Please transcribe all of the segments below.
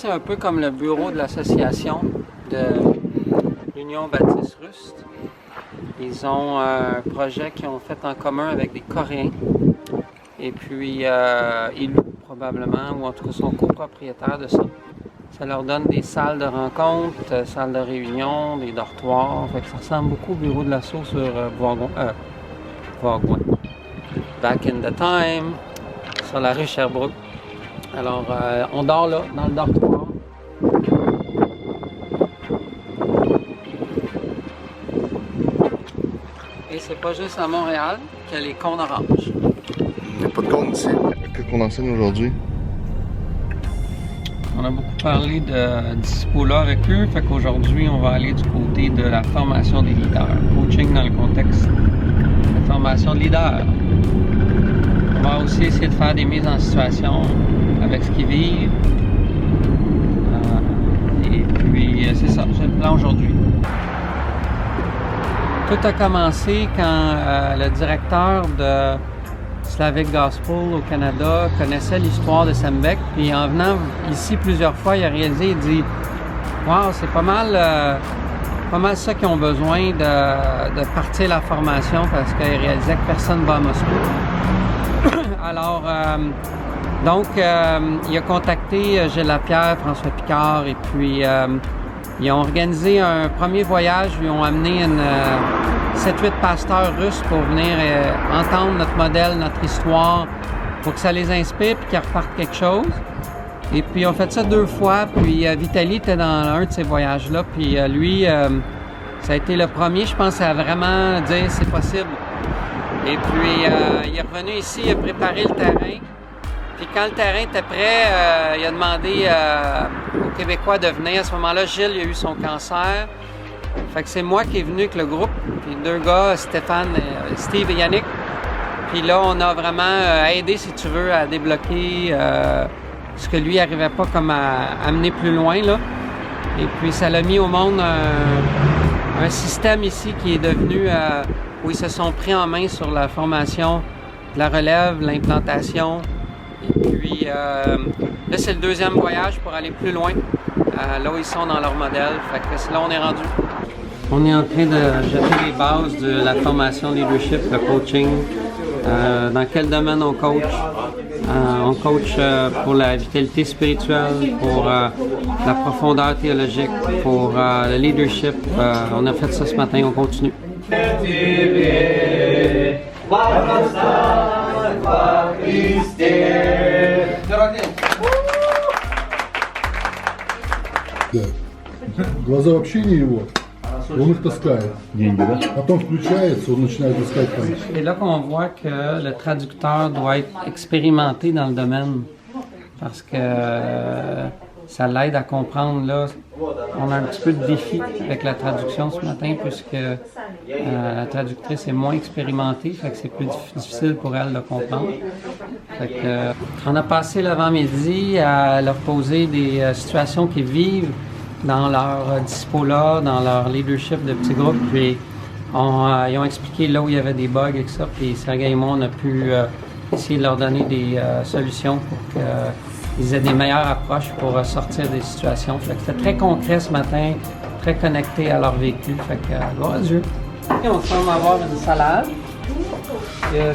c'est un peu comme le bureau de l'association de l'Union baptiste russe. Ils ont un projet qu'ils ont fait en commun avec des Coréens. Et puis, ils louent probablement, ou en tout cas sont copropriétaires de ça. Ça leur donne des salles de rencontre, salles de réunion, des dortoirs. Fait que ça ressemble beaucoup au bureau de l'assaut sur Vaugouin. Back in the time, sur la rue Sherbrooke. Alors, on dort là, dans le dortoir. Et c'est pas juste à Montréal qu'il y a les cônes oranges. Il n'y a pas de cônes ici. Qu'est-ce qu'on enseigne aujourd'hui? On a beaucoup parlé de dispo-là avec eux, fait qu'aujourd'hui, on va aller du côté de la formation des leaders. Coaching dans le contexte de formation de leaders. On va aussi essayer de faire des mises en situation avec ce qu'ils vivent. Et puis, c'est ça, c'est le plan aujourd'hui. Tout a commencé quand le directeur de Slavic Gospel au Canada connaissait l'histoire de Sembec. Puis en venant ici plusieurs fois, il a réalisé, il dit « Wow, c'est pas mal ça qu'ils ont besoin de partir la formation parce qu'il réalisait que personne ne va à Moscou. » Alors, il a contacté Gilles Lapierre, François Picard, et puis ils ont organisé un premier voyage. Ils ont amené 7-8 pasteurs russes pour venir entendre notre modèle, notre histoire, pour que ça les inspire et qu'ils repartent quelque chose. Et puis, on fait ça 2 fois. Puis, Vitaly était dans un de ces voyages-là. Puis, lui, ça a été le premier, je pense, à vraiment dire c'est possible. Et puis, il est revenu ici, il a préparé le terrain. Puis, quand le terrain était prêt, il a demandé aux Québécois de venir. À ce moment-là, Gilles, il a eu son cancer. Fait que c'est moi qui est venu avec le groupe, puis 2 gars, Steve et Yannick. Puis là, on a vraiment aidé, si tu veux, à débloquer ce que lui n'arrivait pas comme à amener plus loin, là. Et puis, ça l'a mis au monde un système ici qui est devenu, où ils se sont pris en main sur la formation de la relève, l'implantation. Et puis, là, c'est le 2e voyage pour aller plus loin, là où ils sont dans leur modèle. Fait que c'est là on est rendu. On est en train de jeter les bases de la formation leadership, le coaching. Dans quel domaine on coach? On coach pour la vitalité spirituelle, pour la profondeur théologique, pour le leadership. On a fait ça ce matin, on continue. Глаза вообще не его. Он их таскает. Деньги, да? Потом включается, он начинает искать там. C'est là qu'on voit que le traducteur doit être expérimenté dans le domaine parce que ça l'aide à comprendre. Là, on a un petit peu de défi avec la traduction ce matin puisque la traductrice est moins expérimentée, fait que c'est plus difficile pour elle de comprendre. Fait que, on a passé l'avant-midi à leur poser des situations qu'ils vivent dans leur dispo-là, dans leur leadership de petits groupes, puis ils ont expliqué là où il y avait des bugs et ça, puis Sergei et moi, on a pu essayer de leur donner des solutions pour qu'ils aient des meilleures approches pour sortir des situations. Fait que c'était très concret ce matin, très connecté à leur vécu, fait que gloire à Dieu. Et on semble avoir une salade.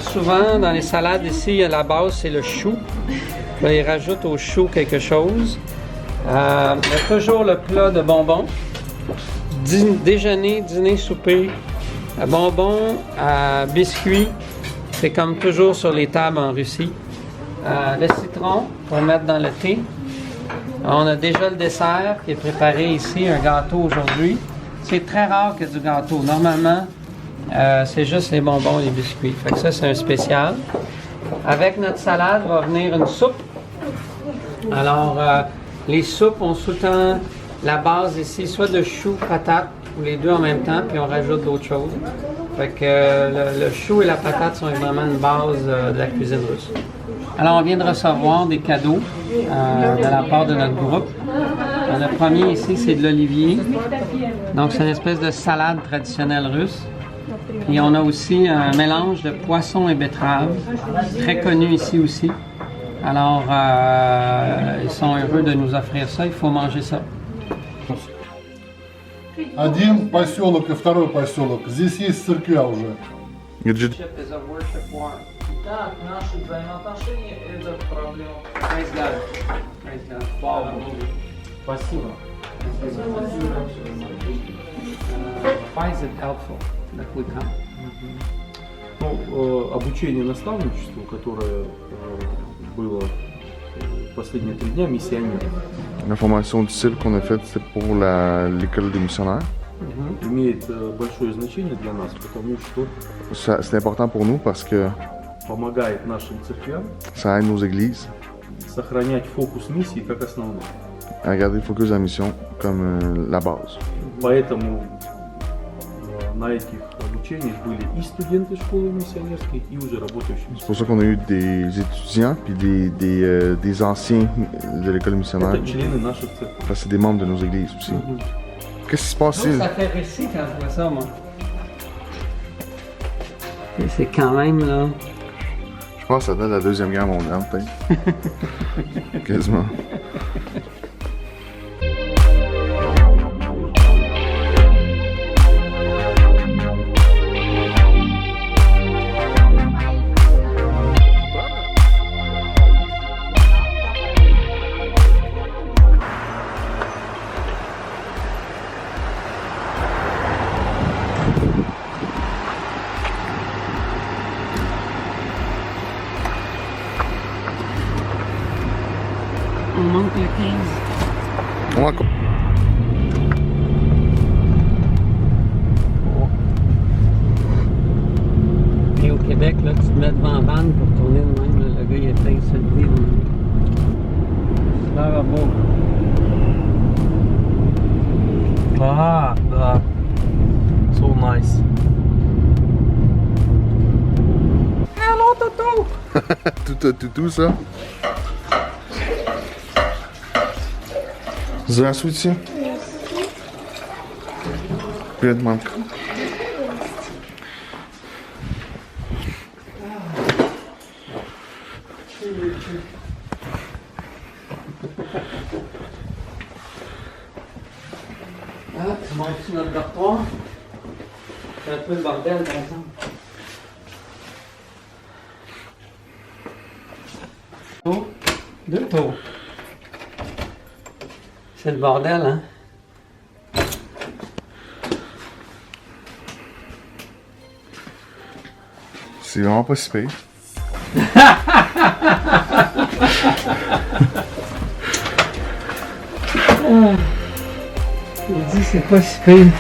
Souvent, dans les salades ici, la base, c'est le chou. Là, ils rajoutent au chou quelque chose. Il y a toujours le plat de bonbons. Déjeuner, dîner, souper. Bonbons, biscuits. C'est comme toujours sur les tables en Russie. Le citron pour mettre dans le thé. On a déjà le dessert qui est préparé ici, un gâteau aujourd'hui. C'est très rare que du gâteau. Normalement, c'est juste les bonbons et les biscuits. Fait que ça, c'est un spécial. Avec notre salade va venir une soupe. Alors, les soupes, on sous-tend la base ici, soit de chou, patate, ou les deux en même temps, puis on rajoute d'autres choses. Fait que le chou et la patate sont vraiment une base de la cuisine russe. Alors, on vient de recevoir des cadeaux de la part de notre groupe. Le premier ici, c'est de l'olivier. Donc, c'est une espèce de salade traditionnelle russe. Puis, on a aussi un mélange de poisson et betterave, très connu ici aussi. Alors, ils sont heureux de nous offrir ça. Il faut manger ça. Один поселок и второй поселок. Здесь есть церквя уже. Gdzie... Так, наши взаимоотношения – это проблема. Praise God. Praise God. Слава Богу. Спасибо. Why is it helpful that we come? Ну, обучение наставничеству, которое было последние 3 дня, миссионер, La formation du style qu'on a faite, c'est pour l'école des missionnaires. имеет большое значение для нас, потому что C'est important pour nous parce que помогает нашим церквям ça aide nos églises сохранять фокус миссии как основной. à garder le focus de la mission comme la base. Поэтому на этих обучениях были и студенты школы миссионерской, и уже работающие. C'est pour ça qu'on a eu des étudiants puis des anciens de l'école missionnaire. Это члены наших церквей. Parce que c'est des membres de nos églises aussi. Qu'est-ce qui se passe ici? Ça fait récit quand je vois ça, moi. Et c'est quand même, là... Je pense que ça date de la Deuxième Guerre mondiale, peut-être. Quasiment. On manque le 15. On va... Et au Québec, là, tu te mets devant la vanne pour tourner de même. Là, le gars, il éteint celui là. Là, beau. Ah, да. So nice. Hello, Toto! tout ça. Здравствуйте. Привет, мамка. Ah, tu montes sur notre dortoir. C'est un peu le bordel, par exemple. Oh, 2 tours. C'est le bordel, hein? C'est vraiment pas si pire. Il dit c'est pas si pire.